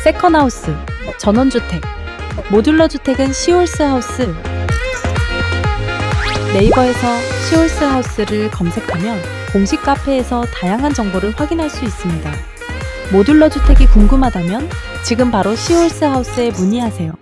세컨하우스, 전원주택, 모듈러 주택은 시홀스하우스. 네이버에서 시홀스하우스를 검색하면 공식 카페에서 다양한 정보를 확인할 수 있습니다. 모듈러 주택이 궁금하다면 지금 바로 시홀스하우스에 문의하세요.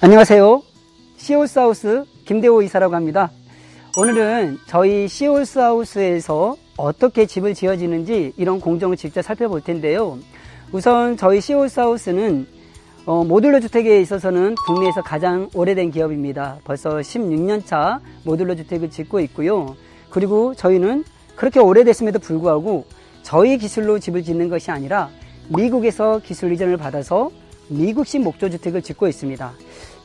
안녕하세요. 시홀스하우스 김대호 이사라고 합니다. 오늘은 저희 시홀스하우스에서 어떻게 집을 지어지는지 이런 공정을 직접 살펴볼 텐데요. 우선 저희 시홀스하우스는 모듈러 주택에 있어서는 국내에서 가장 오래된 기업입니다. 벌써 16년차 모듈러 주택을 짓고 있고요. 그리고 저희는 그렇게 오래됐음에도 불구하고 저희 기술로 집을 짓는 것이 아니라 미국에서 기술 이전을 받아서 미국식 목조주택을 짓고 있습니다.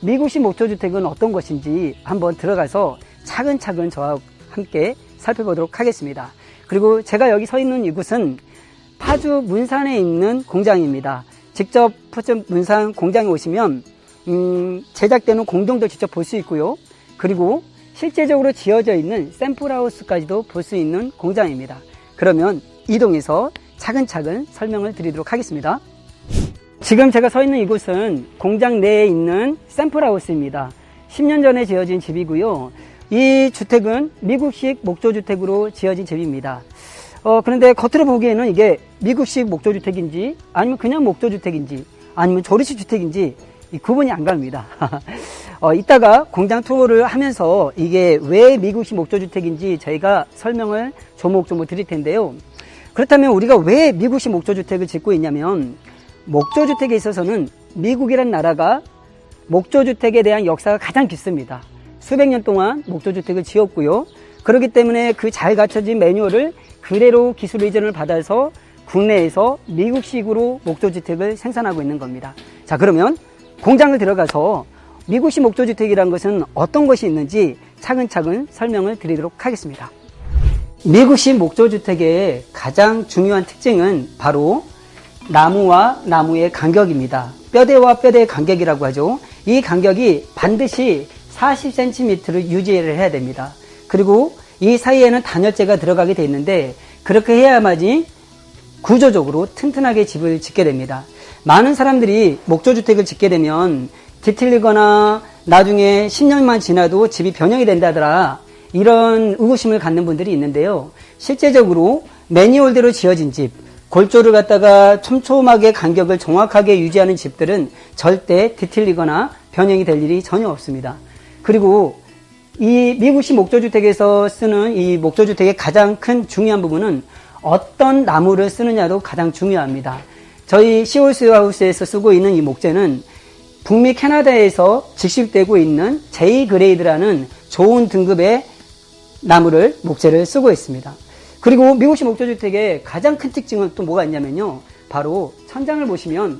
미국식 목조주택은 어떤 것인지 한번 들어가서 차근차근 저와 함께 살펴보도록 하겠습니다. 그리고 제가 여기 서 있는 이곳은 파주 문산에 있는 공장입니다. 직접 파주 문산 공장에 오시면 제작되는 공정도 직접 볼 수 있고요. 그리고 실제적으로 지어져 있는 샘플하우스까지도 볼 수 있는 공장입니다. 그러면 이동해서 차근차근 설명을 드리도록 하겠습니다. 지금 제가 서 있는 이곳은 공장 내에 있는 샘플하우스입니다. 10년 전에 지어진 집이고요. 이 주택은 미국식 목조주택으로 지어진 집입니다. 그런데 겉으로 보기에는 이게 미국식 목조주택인지 아니면 그냥 목조주택인지 아니면 조립식 주택인지 구분이 안 갑니다. 이따가 공장 투어를 하면서 이게 왜 미국식 목조주택인지 저희가 설명을 조목조목 드릴 텐데요. 그렇다면 우리가 왜 미국식 목조주택을 짓고 있냐면 목조주택에 있어서는 미국이란 나라가 목조주택에 대한 역사가 가장 깊습니다. 수백 년 동안 목조주택을 지었고요. 그렇기 때문에 그 잘 갖춰진 매뉴얼을 그대로 기술 이전을 받아서 국내에서 미국식으로 목조주택을 생산하고 있는 겁니다. 자, 그러면 공장을 들어가서 미국식 목조주택이란 것은 어떤 것이 있는지 차근차근 설명을 드리도록 하겠습니다. 미국식 목조주택의 가장 중요한 특징은 바로 나무와 나무의 간격입니다. 뼈대와 뼈대의 간격이라고 하죠. 이 간격이 반드시 40cm를 유지를 해야 됩니다. 그리고 이 사이에는 단열재가 들어가게 되어 있는데 그렇게 해야만이 구조적으로 튼튼하게 집을 짓게 됩니다. 많은 사람들이 목조주택을 짓게 되면 뒤틀리거나 나중에 10년만 지나도 집이 변형이 된다더라 이런 의구심을 갖는 분들이 있는데요. 실제적으로 매뉴얼대로 지어진 집, 골조를 갖다가 촘촘하게 간격을 정확하게 유지하는 집들은 절대 뒤틀리거나 변형이 될 일이 전혀 없습니다. 그리고 이 미국식 목조주택에서 쓰는 이 목조주택의 가장 큰 중요한 부분은 어떤 나무를 쓰느냐도 가장 중요합니다. 저희 시홀스하우스에서 쓰고 있는 이 목재는 북미 캐나다에서 직수입되고 있는 J 그레이드라는 좋은 등급의 나무를 목재를 쓰고 있습니다. 그리고 미국식 목조주택의 가장 큰 특징은 또 뭐가 있냐면요. 바로 천장을 보시면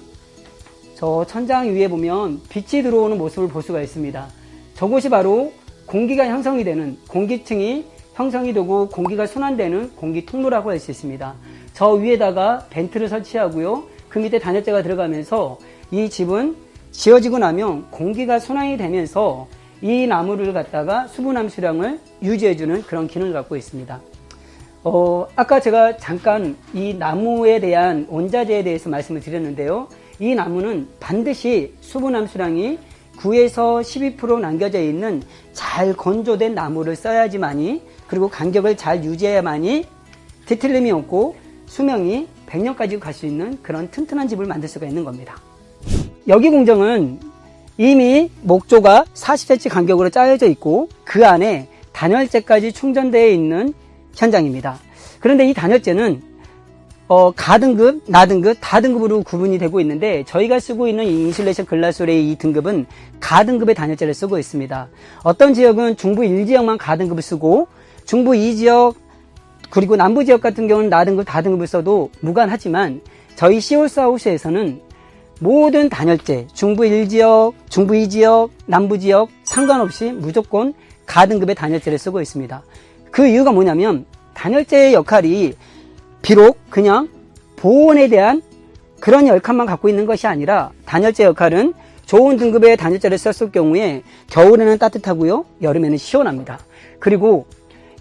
저 천장 위에 보면 빛이 들어오는 모습을 볼 수가 있습니다. 저곳이 바로 공기가 형성이 되는 공기층이 형성이 되고 공기가 순환되는 공기 통로라고 할 수 있습니다. 저 위에다가 벤트를 설치하고요. 그 밑에 단열재가 들어가면서 이 집은 지어지고 나면 공기가 순환이 되면서 이 나무를 갖다가 수분 함수량을 유지해주는 그런 기능을 갖고 있습니다. 아까 제가 잠깐 이 나무에 대한 원자재에 대해서 말씀을 드렸는데요. 이 나무는 반드시 수분 함수량이 9에서 12% 남겨져 있는 잘 건조된 나무를 써야지만이, 그리고 간격을 잘 유지해야만이 뒤틀림이 없고 수명이 100년까지 갈 수 있는 그런 튼튼한 집을 만들 수가 있는 겁니다. 여기 공정은 이미 목조가 40cm 간격으로 짜여져 있고 그 안에 단열재까지 충전되어 있는 현장입니다. 그런데 이 단열재는 가등급, 나등급, 다등급으로 구분이 되고 있는데 저희가 쓰고 있는 이 인슐레이션 글라솔의 이 등급은 가등급의 단열재를 쓰고 있습니다. 어떤 지역은 중부 1지역만 가등급을 쓰고 중부 2지역 그리고 남부 지역 같은 경우는 나등급, 다등급을 써도 무관하지만 저희 시홀스하우스에서는 모든 단열재, 중부 1지역, 중부 2지역, 남부 지역 상관없이 무조건 가등급의 단열재를 쓰고 있습니다. 그 이유가 뭐냐면 단열재의 역할이 비록 그냥 보온에 대한 그런 역할만 갖고 있는 것이 아니라 단열재 역할은 좋은 등급의 단열재를 썼을 경우에 겨울에는 따뜻하고요, 여름에는 시원합니다. 그리고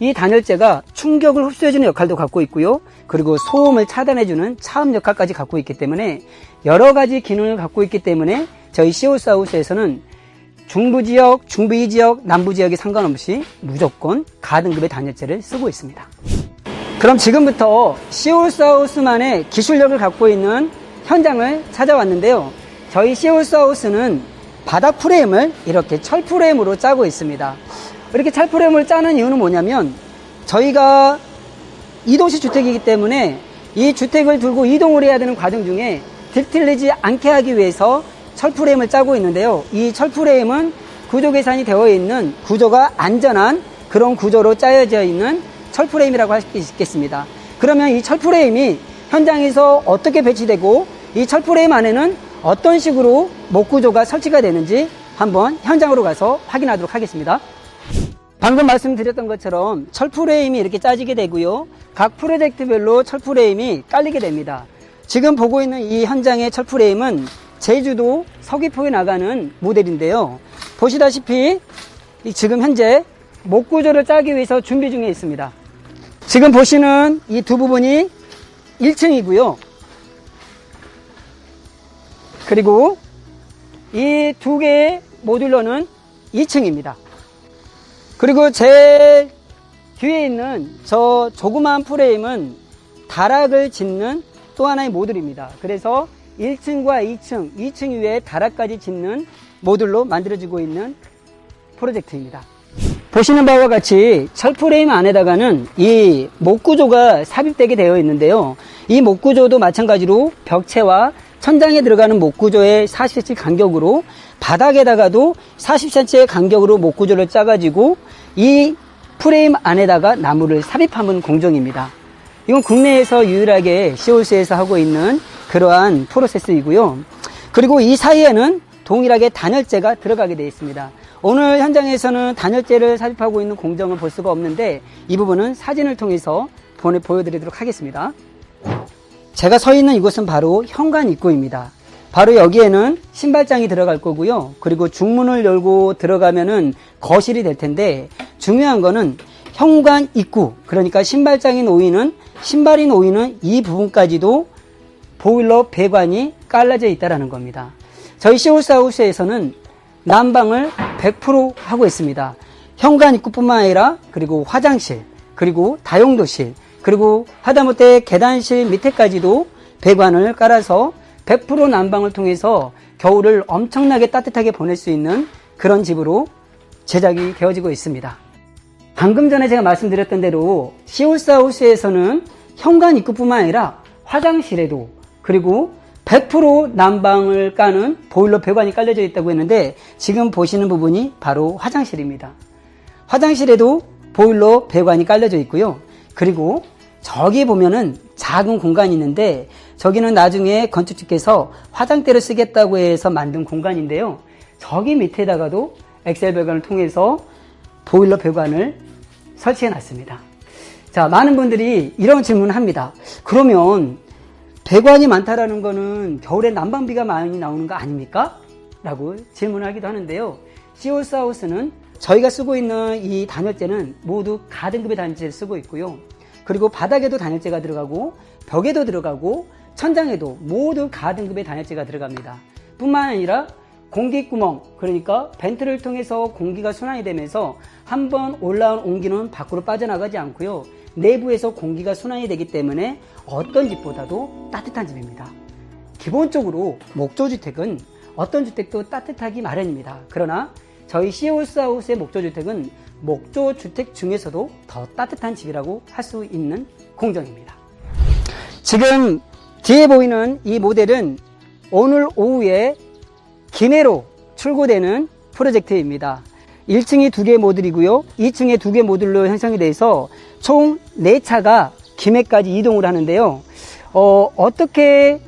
이 단열재가 충격을 흡수해주는 역할도 갖고 있고요, 그리고 소음을 차단해주는 차음 역할까지 갖고 있기 때문에 여러 가지 기능을 갖고 있기 때문에 저희 시홀스하우스에서는 중부 지역, 중부 2지역, 남부 지역에 상관없이 무조건 가등급의 단열재를 쓰고 있습니다. 그럼 지금부터 시홀스하우스만의 기술력을 갖고 있는 현장을 찾아왔는데요. 저희 시홀스하우스는 바닥 프레임을 이렇게 철 프레임으로 짜고 있습니다. 이렇게 철 프레임을 짜는 이유는 뭐냐면 저희가 이동식 주택이기 때문에 이 주택을 들고 이동을 해야 되는 과정 중에 뒤틀리지 않게 하기 위해서 철 프레임을 짜고 있는데요. 이 철 프레임은 구조 계산이 되어 있는 구조가 안전한 그런 구조로 짜여져 있는 철 프레임이라고 할 수 있겠습니다. 그러면 이 철 프레임이 현장에서 어떻게 배치되고 이 철 프레임 안에는 어떤 식으로 목 구조가 설치가 되는지 한번 현장으로 가서 확인하도록 하겠습니다. 방금 말씀드렸던 것처럼 철 프레임이 이렇게 짜지게 되고요. 각 프로젝트별로 철 프레임이 깔리게 됩니다. 지금 보고 있는 이 현장의 철 프레임은 제주도 서귀포에 나가는 모델인데요. 보시다시피 지금 현재 목 구조를 짜기 위해서 준비 중에 있습니다. 지금 보시는 이 두 부분이 1층이고요. 그리고 이 두 개의 모듈러는 2층입니다. 그리고 제일 뒤에 있는 저 조그마한 프레임은 다락을 짓는 또 하나의 모듈입니다. 그래서 1층과 2층 위에 다락까지 짓는 모듈로 만들어지고 있는 프로젝트입니다. 보시는 바와 같이 철 프레임 안에다가는 이 목 구조가 삽입되게 되어 있는데요. 이 목 구조도 마찬가지로 벽체와 천장에 들어가는 목 구조의 40cm 간격으로 바닥에다가도 40cm의 간격으로 목 구조를 짜가지고 이 프레임 안에다가 나무를 삽입하는 공정입니다. 이건 국내에서 유일하게 시홀스에서 하고 있는 그러한 프로세스이고요. 그리고 이 사이에는 동일하게 단열재가 들어가게 되어 있습니다. 오늘 현장에서는 단열재를 삽입하고 있는 공정을 볼 수가 없는데 이 부분은 사진을 통해서 보여드리도록 하겠습니다. 제가 서 있는 이곳은 바로 현관 입구입니다. 바로 여기에는 신발장이 들어갈 거고요. 그리고 중문을 열고 들어가면은 거실이 될 텐데 중요한 거는 현관 입구, 그러니까 신발장이 놓이는, 신발이 놓이는 이 부분까지도 보일러 배관이 깔라져 있다는 겁니다. 저희 시홀스하우스에서는 난방을 100% 하고 있습니다. 현관 입구뿐만 아니라 그리고 화장실, 그리고 다용도실, 그리고 하다못해 계단실 밑에까지도 배관을 깔아서 100% 난방을 통해서 겨울을 엄청나게 따뜻하게 보낼 수 있는 그런 집으로 제작이 되어지고 있습니다. 방금 전에 제가 말씀드렸던 대로 시홀스하우스에서는 현관 입구뿐만 아니라 화장실에도 그리고 100% 난방을 까는 보일러 배관이 깔려져 있다고 했는데 지금 보시는 부분이 바로 화장실입니다. 화장실에도 보일러 배관이 깔려져 있고요. 그리고 저기 보면은 작은 공간이 있는데 저기는 나중에 건축주께서 화장대를 쓰겠다고 해서 만든 공간인데요. 저기 밑에다가도 엑셀 배관을 통해서 보일러 배관을 설치해 놨습니다. 자, 많은 분들이 이런 질문을 합니다. 그러면 배관이 많다라는 거는 겨울에 난방비가 많이 나오는 거 아닙니까? 라고 질문을 하기도 하는데요. 시올스하우스는 저희가 쓰고 있는 이 단열재는 모두 가등급의 단열재를 쓰고 있고요. 그리고 바닥에도 단열재가 들어가고 벽에도 들어가고 천장에도 모두 가등급의 단열재가 들어갑니다. 뿐만 아니라 공기구멍, 그러니까 벤트를 통해서 공기가 순환이 되면서 한번 올라온 온기는 밖으로 빠져나가지 않고요. 내부에서 공기가 순환이 되기 때문에 어떤 집보다도 따뜻한 집입니다. 기본적으로 목조주택은 어떤 주택도 따뜻하기 마련입니다. 그러나 저희 시올스하우스의 목조주택은 목조주택 중에서도 더 따뜻한 집이라고 할 수 있는 공정입니다. 지금 뒤에 보이는 이 모델은 오늘 오후에 김해로 출고되는 프로젝트입니다. 1층이 2개 모듈이고요. 2층에 2개 모듈로 형성이 돼서 총 4차가 김해까지 이동을 하는데요. 어떻게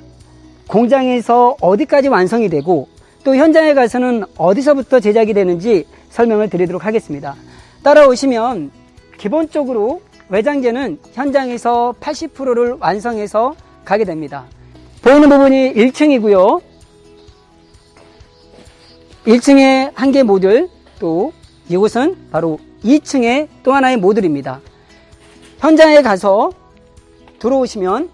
공장에서 어디까지 완성이 되고 또 현장에 가서는 어디서부터 제작이 되는지 설명을 드리도록 하겠습니다. 따라오시면 기본적으로 외장재는 현장에서 80%를 완성해서 가게 됩니다. 보이는 부분이 1층이고요. 1층에 1개 모듈, 또 이곳은 바로 2층의 또 하나의 모듈입니다. 현장에 가서 들어오시면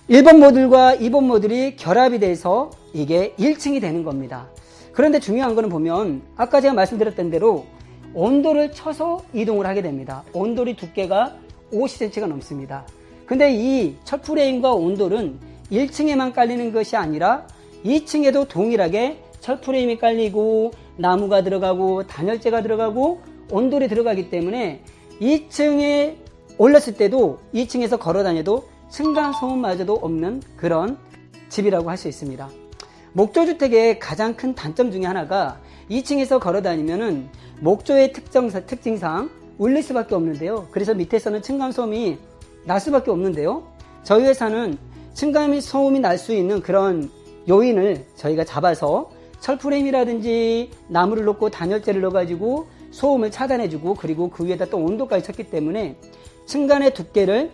1번 모듈과 2번 모듈이 결합이 돼서 이게 1층이 되는 겁니다. 그런데 중요한 거는 보면 아까 제가 말씀드렸던 대로 온도를 쳐서 이동을 하게 됩니다. 온돌이 두께가 50cm가 넘습니다. 근데 이 철프레임과 온돌은 1층에만 깔리는 것이 아니라 2층에도 동일하게 철프레임이 깔리고 나무가 들어가고 단열재가 들어가고 온돌이 들어가기 때문에 2층에 올랐을 때도 2층에서 걸어 다녀도 층간소음마저도 없는 그런 집이라고 할 수 있습니다. 목조주택의 가장 큰 단점 중에 하나가 2층에서 걸어 다니면은 목조의 특징상 울릴 수밖에 없는데요. 그래서 밑에서는 층간소음이 날 수밖에 없는데요. 저희 회사는 층간소음이 날 수 있는 그런 요인을 저희가 잡아서 철프레임이라든지 나무를 놓고 단열재를 넣어가지고 소음을 차단해주고 그리고 그 위에다 또 온도까지 쳤기 때문에 층간의 두께를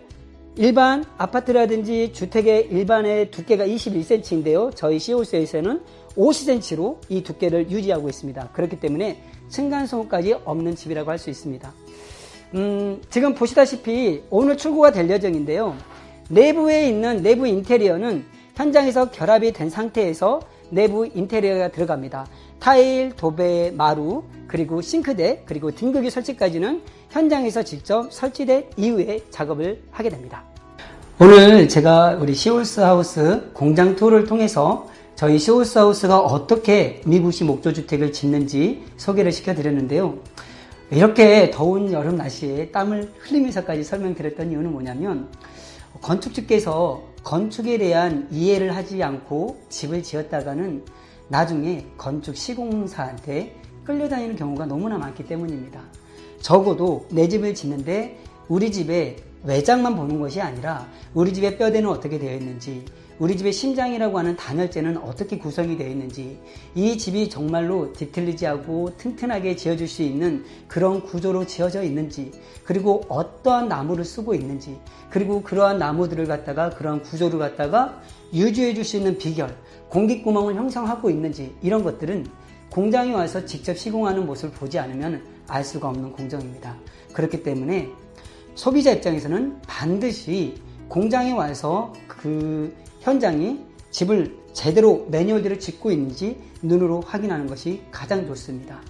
일반 아파트라든지 주택의 일반의 두께가 21cm인데요. 저희 시올스에서는 50cm로 이 두께를 유지하고 있습니다. 그렇기 때문에 층간소음까지 없는 집이라고 할 수 있습니다. 지금 보시다시피 오늘 출고가 될 예정인데요. 내부에 있는 내부 인테리어는 현장에서 결합이 된 상태에서 내부 인테리어가 들어갑니다. 타일, 도배, 마루, 그리고 싱크대, 그리고 등극이 설치까지는 현장에서 직접 설치된 이후에 작업을 하게 됩니다. 오늘 제가 우리 시올스하우스 공장 투어를 통해서 저희 시올스하우스가 어떻게 미국식 목조주택을 짓는지 소개를 시켜드렸는데요. 이렇게 더운 여름 날씨에 땀을 흘리면서까지 설명드렸던 이유는 뭐냐면 건축주께서 건축에 대한 이해를 하지 않고 집을 지었다가는 나중에 건축 시공사한테 끌려다니는 경우가 너무나 많기 때문입니다. 적어도 내 집을 짓는데 우리 집의 외장만 보는 것이 아니라 우리 집의 뼈대는 어떻게 되어 있는지, 우리 집의 심장이라고 하는 단열재는 어떻게 구성이 되어 있는지, 이 집이 정말로 디테일리지하고 튼튼하게 지어줄 수 있는 그런 구조로 지어져 있는지, 그리고 어떠한 나무를 쓰고 있는지, 그리고 그러한 나무들을 갖다가 그러한 구조를 갖다가 유지해 줄 수 있는 비결, 공기구멍을 형성하고 있는지, 이런 것들은 공장에 와서 직접 시공하는 모습을 보지 않으면 알 수가 없는 공정입니다. 그렇기 때문에 소비자 입장에서는 반드시 공장에 와서 그 현장이 집을 제대로 매뉴얼대로 짓고 있는지 눈으로 확인하는 것이 가장 좋습니다.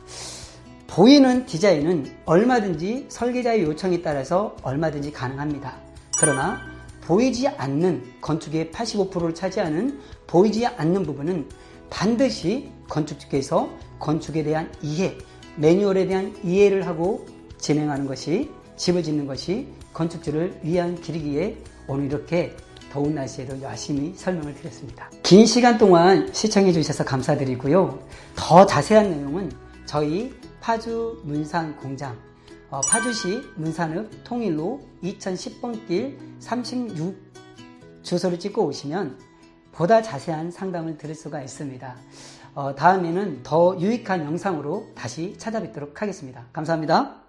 보이는 디자인은 얼마든지 설계자의 요청에 따라서 얼마든지 가능합니다. 그러나 보이지 않는 건축의 85%를 차지하는 보이지 않는 부분은 반드시 건축주께서 건축에 대한 이해, 매뉴얼에 대한 이해를 하고 진행하는 것이, 집을 짓는 것이 건축주를 위한 길이기에 오늘 이렇게 더운 날씨에도 열심히 설명을 드렸습니다. 긴 시간 동안 시청해 주셔서 감사드리고요. 더 자세한 내용은 저희 파주 문산 공장, 파주시 문산읍 통일로 2010번 길 36 주소를 찍고 오시면 보다 자세한 상담을 드릴 수가 있습니다. 다음에는 더 유익한 영상으로 다시 찾아뵙도록 하겠습니다. 감사합니다.